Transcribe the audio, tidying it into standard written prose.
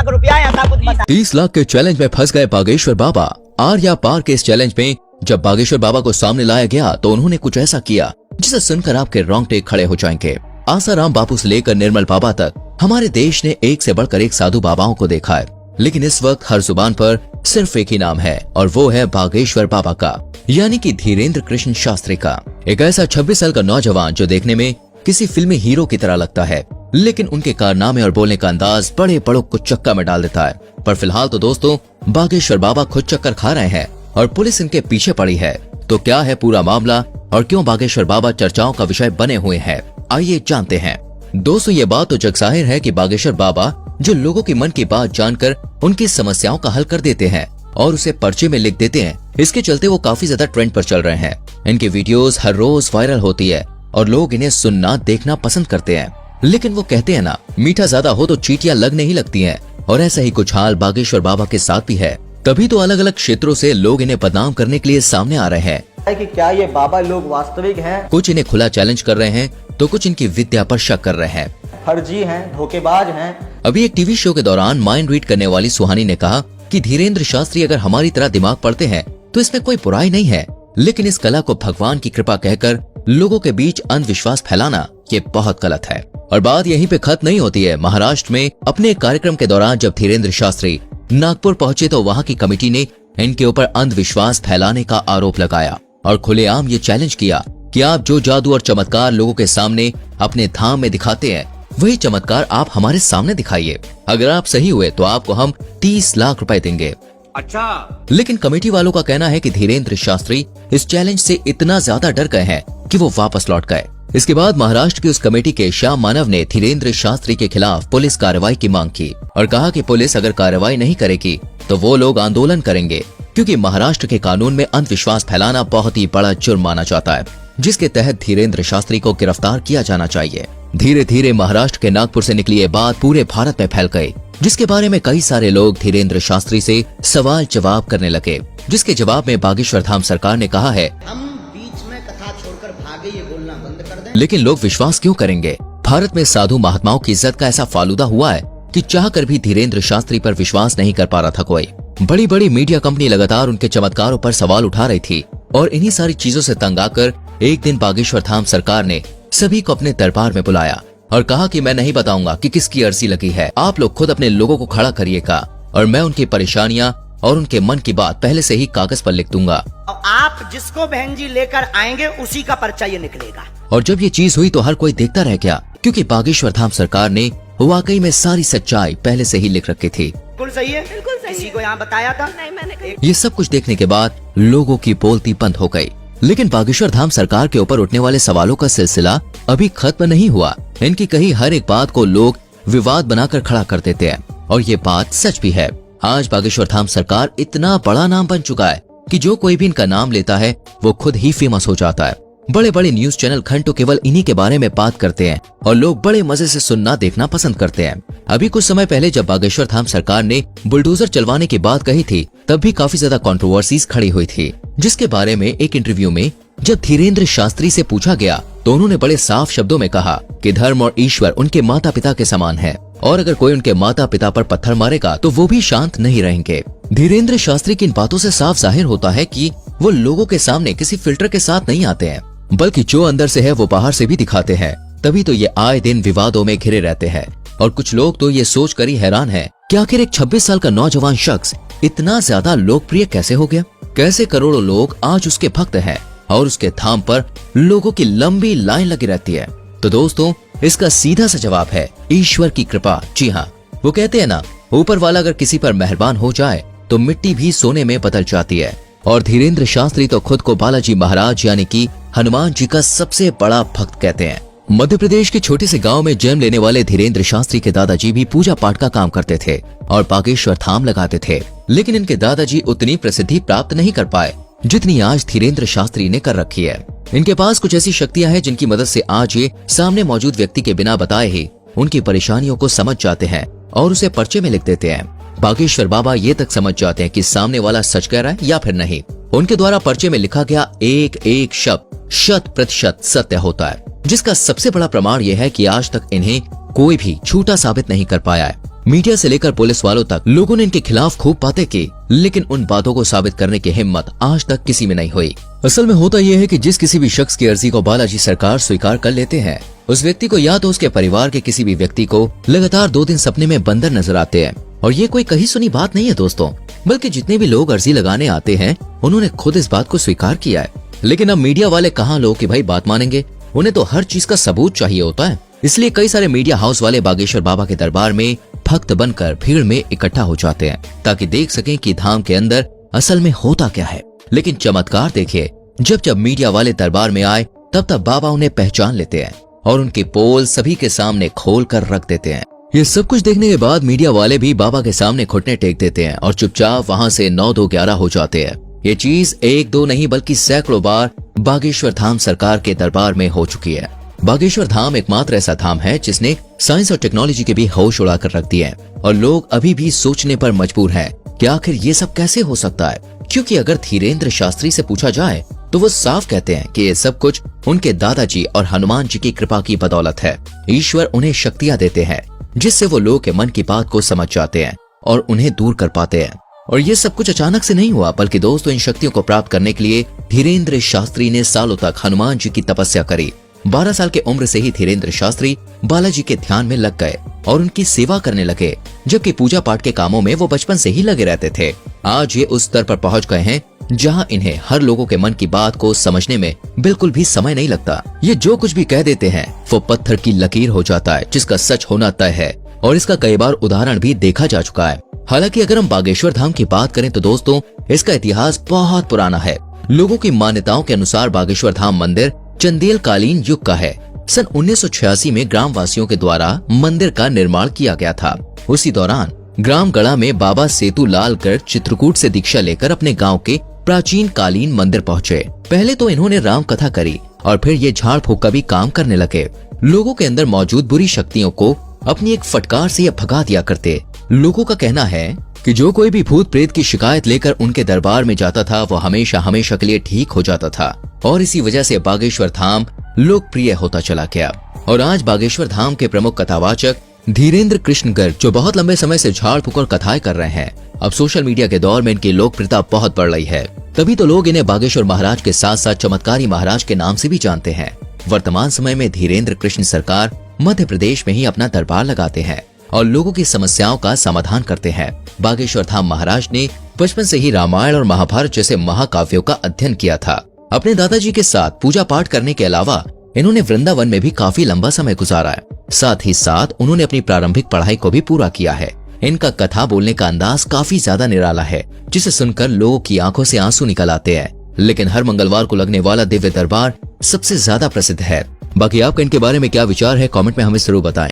लाख रुपया ऐसा कुछ बता। 30 लाख के चैलेंज में फंस गए बागेश्वर बाबा। आर्या पार के इस चैलेंज में जब बागेश्वर बाबा को सामने लाया गया तो उन्होंने कुछ ऐसा किया जिसे सुनकर आपके रोंगटे खड़े हो जाएंगे। आसाराम बापू से लेकर निर्मल बाबा तक हमारे देश ने एक से बढ़कर एक साधु बाबाओं को देखा है, लेकिन इस वक्त हर जुबान पर सिर्फ एक ही नाम है और वो है बागेश्वर बाबा का, यानी कि धीरेन्द्र कृष्ण शास्त्री का। एक ऐसा 26 साल का नौजवान जो देखने में किसी फिल्मी हीरो की तरह लगता है, लेकिन उनके कारनामे और बोलने का अंदाज बड़े बड़ों को चक्का में डाल देता है। पर फिलहाल तो दोस्तों बागेश्वर बाबा खुद चक्कर खा रहे हैं और पुलिस इनके पीछे पड़ी है। तो क्या है पूरा मामला और क्यों बागेश्वर बाबा चर्चाओं का विषय बने हुए हैं, आइए जानते हैं। दोस्तों ये बात तो जगजाहिर है कि बागेश्वर बाबा जो लोगों की मन की बात जानकर उनकी समस्याओं का हल कर देते हैं और उसे पर्चे में लिख देते हैं, इसके चलते वो काफी ज्यादा ट्रेंड पर चल रहे हैं। इनकी वीडियोस हर रोज वायरल होती है और लोग इन्हें सुनना देखना पसंद करते हैं। लेकिन वो कहते हैं ना, मीठा ज्यादा हो तो चींटियां लगने ही लगती हैं, और ऐसा ही कुछ हाल बागेश्वर बाबा के साथ भी है। तभी तो अलग अलग क्षेत्रों से लोग इन्हें बदनाम करने के लिए सामने आ रहे हैं कि क्या ये बाबा लोग वास्तविक हैं? कुछ इन्हें खुला चैलेंज कर रहे हैं तो कुछ इनकी विद्या पर शक कर रहे हैं, फर्जी हैं, धोखेबाज हैं। अभी एक टीवी शो के दौरान माइंड रीड करने वाली सुहानी ने कहा कि धीरेन्द्र शास्त्री अगर हमारी तरह दिमाग पढ़ते हैं तो इसमें कोई बुराई नहीं है, लेकिन इस कला को भगवान की कृपा कहकर लोगों के बीच अंधविश्वास फैलाना ये बहुत गलत है। और बात यहीं पे खत्म नहीं होती है। महाराष्ट्र में अपने एक कार्यक्रम के दौरान जब धीरेन्द्र शास्त्री नागपुर पहुंचे तो वहां की कमेटी ने इनके ऊपर अंधविश्वास फैलाने का आरोप लगाया और खुलेआम ये चैलेंज किया कि आप जो जादू और चमत्कार लोगों के सामने अपने धाम में दिखाते हैं वही चमत्कार आप हमारे सामने दिखाइए। अगर आप सही हुए तो आपको हम 30 लाख रुपए देंगे। अच्छा, लेकिन कमेटी वालों का कहना है कि धीरेन्द्र शास्त्री इस चैलेंज से इतना ज्यादा डर गए हैं कि वो वापस लौट गए। इसके बाद महाराष्ट्र की उस कमेटी के श्याम मानव ने धीरेन्द्र शास्त्री के खिलाफ पुलिस कार्रवाई की मांग की और कहा कि पुलिस अगर कार्रवाई नहीं करेगी तो वो लोग आंदोलन करेंगे, क्योंकि महाराष्ट्र के कानून में अंधविश्वास फैलाना बहुत ही बड़ा जुर्म माना जाता है, जिसके तहत धीरेन्द्र शास्त्री को गिरफ्तार किया जाना चाहिए। धीरे धीरे महाराष्ट्र के नागपुर से निकली ये बात पूरे भारत में फैल गई, जिसके बारे में कई सारे लोग धीरेन्द्र शास्त्री से सवाल जवाब करने लगे, जिसके जवाब में बागेश्वर धाम सरकार ने कहा है हम बीच में कथा छोड़कर भागे ये बोलना बंद कर दें। लेकिन लोग विश्वास क्यों करेंगे? भारत में साधु महात्माओं की इज्जत का ऐसा फालूदा हुआ है कि चाह कर भी धीरेन्द्र शास्त्री पर विश्वास नहीं कर पा रहा था कोई। बड़ी बड़ी मीडिया कंपनी लगातार उनके चमत्कारों पर सवाल उठा रही थी और इन्हीं सारी चीजों से तंग आकर एक दिन बागेश्वर धाम सरकार ने सभी को अपने दरबार में बुलाया और कहा कि मैं नहीं बताऊंगा कि किसकी अर्जी लगी है, आप लोग खुद अपने लोगों को खड़ा करिएगा और मैं उनकी परेशानियां और उनके मन की बात पहले से ही कागज पर लिख दूंगा और आप जिसको बहन जी लेकर आएंगे उसी का पर्चा ये निकलेगा। और जब ये चीज हुई तो हर कोई देखता रह गया, क्योंकि बागेश्वर धाम सरकार ने वाकई में सारी सच्चाई पहले से ही लिख रखी थी। बिल्कुल सही है, बिल्कुल सही। किसी को यहाँ बताया था? नहीं, मैंने ये सब कुछ देखने के बाद लोगों की बोलती बंद हो गई। लेकिन बागेश्वर धाम सरकार के ऊपर उठने वाले सवालों का सिलसिला अभी खत्म नहीं हुआ। इनकी कही हर एक बात को लोग विवाद बनाकर खड़ा कर देते हैं और ये बात सच भी है। आज बागेश्वर धाम सरकार इतना बड़ा नाम बन चुका है कि जो कोई भी इनका नाम लेता है वो खुद ही फेमस हो जाता है। बड़े बड़े न्यूज चैनल घंटों केवल इन्हीं के बारे में बात करते हैं और लोग बड़े मजे से सुनना देखना पसंद करते हैं। अभी कुछ समय पहले जब बागेश्वर धाम सरकार ने बुलडोजर चलवाने की बात कही थी तब भी काफी ज्यादा कंट्रोवर्सीज खड़ी हुई थी, जिसके बारे में एक इंटरव्यू में जब धीरेन्द्र शास्त्री से पूछा गया तो उन्होंने बड़े साफ शब्दों में कहा कि धर्म और ईश्वर उनके माता पिता के समान है और अगर कोई उनके माता पिता पर पत्थर मारेगा तो वो भी शांत नहीं रहेंगे। धीरेन्द्र शास्त्री की इन बातों से साफ जाहिर होता है कि वो लोगों के सामने किसी फिल्टर के साथ नहीं आते हैं, बल्कि जो अंदर से है वो बाहर से भी दिखाते हैं। तभी तो ये आए दिन विवादों में घिरे रहते हैं और कुछ लोग तो ये सोच कर ही हैरान है कि आखिर एक 26 साल का नौजवान शख्स इतना ज्यादा लोकप्रिय कैसे हो गया, कैसे करोड़ों लोग आज उसके भक्त हैं और उसके धाम पर लोगों की लंबी लाइन लगी रहती है। तो दोस्तों इसका सीधा सा जवाब है ईश्वर की कृपा। जी हाँ, वो कहते हैं ना, ऊपर वाला अगर किसी पर मेहरबान हो जाए तो मिट्टी भी सोने में बदल जाती है। और धीरेन्द्र शास्त्री तो खुद को बालाजी महाराज यानी कि हनुमान जी का सबसे बड़ा भक्त कहते हैं। मध्य प्रदेश के छोटे से गांव में जन्म लेने वाले धीरेन्द्र शास्त्री के दादाजी भी पूजा पाठ का काम करते थे और बागेश्वर धाम लगाते थे, लेकिन इनके दादाजी उतनी प्रसिद्धि प्राप्त नहीं कर पाए जितनी आज धीरेन्द्र शास्त्री ने कर रखी है। इनके पास कुछ ऐसी शक्तियां हैं जिनकी मदद से आज ये सामने मौजूद व्यक्ति के बिना बताए ही उनकी परेशानियों को समझ जाते हैं और उसे पर्चे में लिख देते हैं। बागेश्वर बाबा ये तक समझ जाते हैं कि सामने वाला सच कह रहा है या फिर नहीं। उनके द्वारा पर्चे में लिखा गया एक एक शब्द 100% सत्य होता है, जिसका सबसे बड़ा प्रमाण यह है कि आज तक इन्हें कोई भी झूठा साबित नहीं कर पाया है। मीडिया से लेकर पुलिस वालों तक लोगों ने इनके खिलाफ खूब बातें की, लेकिन उन बातों को साबित करने की हिम्मत आज तक किसी में नहीं हुई। असल में होता यह है कि जिस किसी भी शख्स की अर्जी को बालाजी सरकार स्वीकार कर लेते हैं, उस व्यक्ति को या तो उसके परिवार के किसी भी व्यक्ति को लगातार 2 दिन सपने में बंदर नजर आते हैं। और ये कोई कहीं सुनी बात नहीं है दोस्तों, बल्कि जितने भी लोग अर्जी लगाने आते हैं उन्होंने खुद इस बात को स्वीकार किया है। लेकिन अब मीडिया वाले कहाँ लोग कि भाई बात मानेंगे, उन्हें तो हर चीज का सबूत चाहिए होता है। इसलिए कई सारे मीडिया हाउस वाले बागेश्वर बाबा के दरबार में भक्त बनकर भीड़ में इकट्ठा हो जाते हैं, ताकि देख सकें कि धाम के अंदर असल में होता क्या है। लेकिन चमत्कार देखिए, जब मीडिया वाले दरबार में आए तब बाबा उन्हें पहचान लेते हैं और उनकी पोल सभी के सामने खोल कर रख देते हैं। ये सब कुछ देखने के बाद मीडिया वाले भी बाबा के सामने घुटने टेक देते हैं और चुपचाप वहाँ से 9-2-11 हो जाते हैं। ये चीज 1-2 नहीं बल्कि सैकड़ों बार बागेश्वर धाम सरकार के दरबार में हो चुकी है। बागेश्वर धाम एकमात्र ऐसा धाम है जिसने साइंस और टेक्नोलॉजी के भी होश उड़ाकर रख दिए हैं, और लोग अभी भी सोचने पर मजबूर हैं कि आखिर ये सब कैसे हो सकता है। क्योंकि अगर धीरेन्द्र शास्त्री से पूछा जाए तो वो साफ कहते हैं कि ये सब कुछ उनके दादाजी और हनुमान जी की कृपा की बदौलत है। ईश्वर उन्हें शक्तियाँ देते हैं जिससे वो लोग के मन की बात को समझ जाते हैं और उन्हें दूर कर पाते हैं। और ये सब कुछ अचानक से नहीं हुआ, बल्कि दोस्तों इन शक्तियों को प्राप्त करने के लिए धीरेन्द्र शास्त्री ने सालों तक हनुमान जी की तपस्या करी। 12 साल के उम्र से ही धीरेन्द्र शास्त्री बालाजी के ध्यान में लग गए और उनकी सेवा करने लगे, जबकि पूजा पाठ के कामों में वो बचपन से ही लगे रहते थे। आज ये उस स्तर पर पहुंच गए हैं जहां इन्हें हर लोगों के मन की बात को समझने में बिल्कुल भी समय नहीं लगता। ये जो कुछ भी कह देते हैं वो पत्थर की लकीर हो जाता है, जिसका सच होना तय है। और इसका कई बार उदाहरण भी देखा जा चुका है। हालांकि अगर हम बागेश्वर धाम की बात करें तो दोस्तों इसका इतिहास बहुत पुराना है। लोगों की मान्यताओं के अनुसार बागेश्वर धाम मंदिर चंदेल कालीन युग का है। सन 1986 में ग्रामवासियों के द्वारा मंदिर का निर्माण किया गया था। उसी दौरान ग्राम गढ़ा में बाबा सेतु लालगढ़ चित्रकूट से दीक्षा लेकर अपने गांव के प्राचीन कालीन मंदिर पहुंचे। पहले तो इन्होंने राम कथा करी और फिर ये झाड़ फूक का भी काम करने लगे। लोगों के अंदर मौजूद बुरी शक्तियों को अपनी एक फटकार से ये भगा दिया करते। लोगों का कहना है कि जो कोई भी भूत प्रेत की शिकायत लेकर उनके दरबार में जाता था वो हमेशा हमेशा के लिए ठीक हो जाता था, और इसी वजह से बागेश्वर धाम लोकप्रिय होता चला गया। और आज बागेश्वर धाम के प्रमुख कथावाचक धीरेन्द्र कृष्ण गर्ग, जो बहुत लंबे समय से झाड़ फूक और कथाएं कर रहे हैं। अब सोशल मीडिया के दौर में इनकी लोकप्रियता बहुत बढ़ रही है, तभी तो लोग इन्हें बागेश्वर महाराज के साथ साथ चमत्कारी महाराज के नाम से भी जानते हैं। वर्तमान समय में धीरेन्द्र कृष्ण सरकार मध्य प्रदेश में ही अपना दरबार लगाते हैं और लोगों की समस्याओं का समाधान करते हैं। बागेश्वर धाम महाराज ने बचपन से ही रामायण और महाभारत जैसे महाकाव्यों का अध्ययन किया था। अपने दादाजी के साथ पूजा पाठ करने के अलावा इन्होंने वृंदावन में भी काफी लंबा समय गुजारा है। साथ ही साथ उन्होंने अपनी प्रारंभिक पढ़ाई को भी पूरा किया है। इनका कथा बोलने का अंदाज काफी ज्यादा निराला है, जिसे सुनकर लोगों की आंखों से आंसू निकल आते हैं। लेकिन हर मंगलवार को लगने वाला दिव्य दरबार सबसे ज्यादा प्रसिद्ध है। बाकी आपका इनके बारे में क्या विचार है, कमेंट में हमें जरूर बताएं।